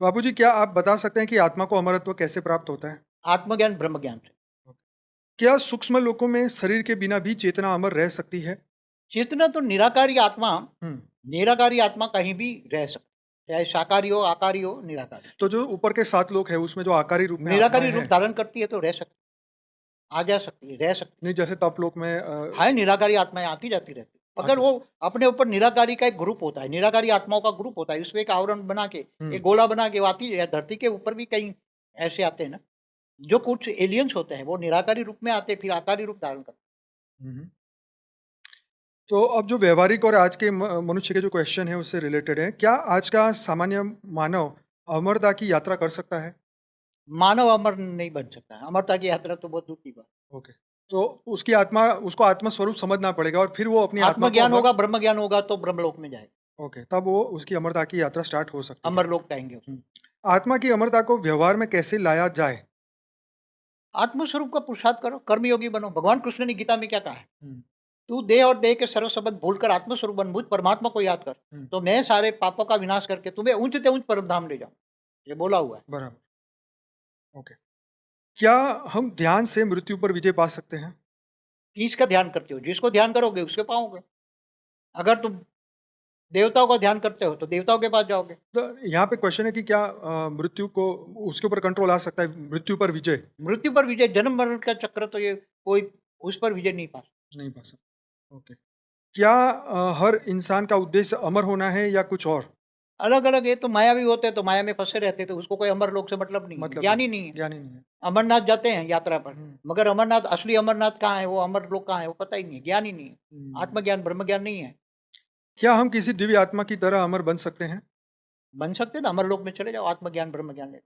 बाबूजी, क्या आप बता सकते हैं कि आत्मा को अमरत्व कैसे प्राप्त होता है? आत्मज्ञान ब्रह्म ज्ञान से। क्या सूक्ष्म लोकों में शरीर के बिना भी चेतना अमर रह सकती है? चेतना तो निराकारी आत्मा, हम्म। निराकारी आत्मा कहीं भी रह सकती, चाहे शाकारी हो, आकारी हो, निराकारी। तो जो ऊपर के 7 लोक है उसमें जो आकारी रूप में आत्माएं निराकारी रूप हैं, धारण करती है तो रह सकती, आ जा सकती है, रह सकती नहीं जैसे तप लोक में है। निराकारी आत्माएं आती जाती रहती, अगर आती। वो अपने ऊपर निराकारी का एक ग्रुप होता है, निराकारी आत्माओं का ग्रुप होता है, उसमें एक आवरण बना के, हम्म। एक गोला बना के वो आती है। धरती के ऊपर भी कई ऐसे आते हैं ना, जो कुछ एलियंस होते हैं वो निराकारी रूप में आते, फिर आकारी रूप धारण करते। हम्म। तो अब जो व्यवहारिक और आज के मनुष्य के जो क्वेश्चन है उससे रिलेटेड है, क्या आज का सामान्य मानव अमरता की यात्रा कर सकता है? मानव अमर नहीं बन सकता है, अमरता की यात्रा तो बहुत दूर की बात। ओके। तो उसकी आत्मा, उसको आत्म स्वरूप समझना पड़ेगा और फिर वो अपनी आत्मा को आत्मज्ञान अमर। होगा, ब्रह्म ज्ञान होगा तो ब्रह्मलोक में जाएगा, ओके, तब वो उसकी अमरता की यात्रा स्टार्ट हो सकती है। अमरलोक कहेंगे उसको। आत्मा की अमरता को व्यवहार में कैसे लाया जाए? आत्मस्वरूप का पुरुषार्थ करो, कर्मयोगी बनो। भगवान कृष्ण ने गीता में क्या कहा है? हम्म। तू देह और देह के सर्व संबंध भूलकर आत्मस्वरूप बन, मुझ परमात्मा को याद कर, हम्म। तो मैं सारे पापों का विनाश करके तुम्हें ऊंच से ऊंच परम धाम ले जाऊं। ये बोला हुआ है। बराबर। ओके। क्या हम ध्यान से मृत्यु पर विजय पा सकते हैं? किसका ध्यान करते हो? जिसको ध्यान करोगे उसके पाओगे। अगर तुम देवताओं का ध्यान करते हो तो देवताओं के पास जाओगे। तो यहाँ पे क्वेश्चन है कि क्या मृत्यु को, उसके ऊपर कंट्रोल आ सकता है, मृत्यु पर विजय? मृत्यु पर विजय, जन्म मरण का चक्र तो ये कोई उस पर विजय नहीं पा सकता। नहीं पा सकता। ओके। क्या हर इंसान का उद्देश्य अमर होना है या कुछ और? अलग अलग है, तो मायावी होते हैं तो माया में फंसे रहते हैं, तो उसको कोई अमर लोक से मतलब नहीं है, मतलब नहीं, ज्ञानी नहीं है। ज्ञानी नहीं है। अमरनाथ जाते हैं यात्रा पर, हम्म। मगर अमरनाथ, असली अमरनाथ कहाँ है, वो अमर लोक कहाँ है, वो पता ही नहीं है, ज्ञान ही नहीं है। हम्म। आत्मज्ञान ब्रह्म ज्ञान नहीं है। क्या हम किसी दिव्य आत्मा की तरह अमर बन सकते हैं? बन सकते ना, अमर लोक में चले जाओ, आत्मज्ञान ब्रह्म ज्ञान ले।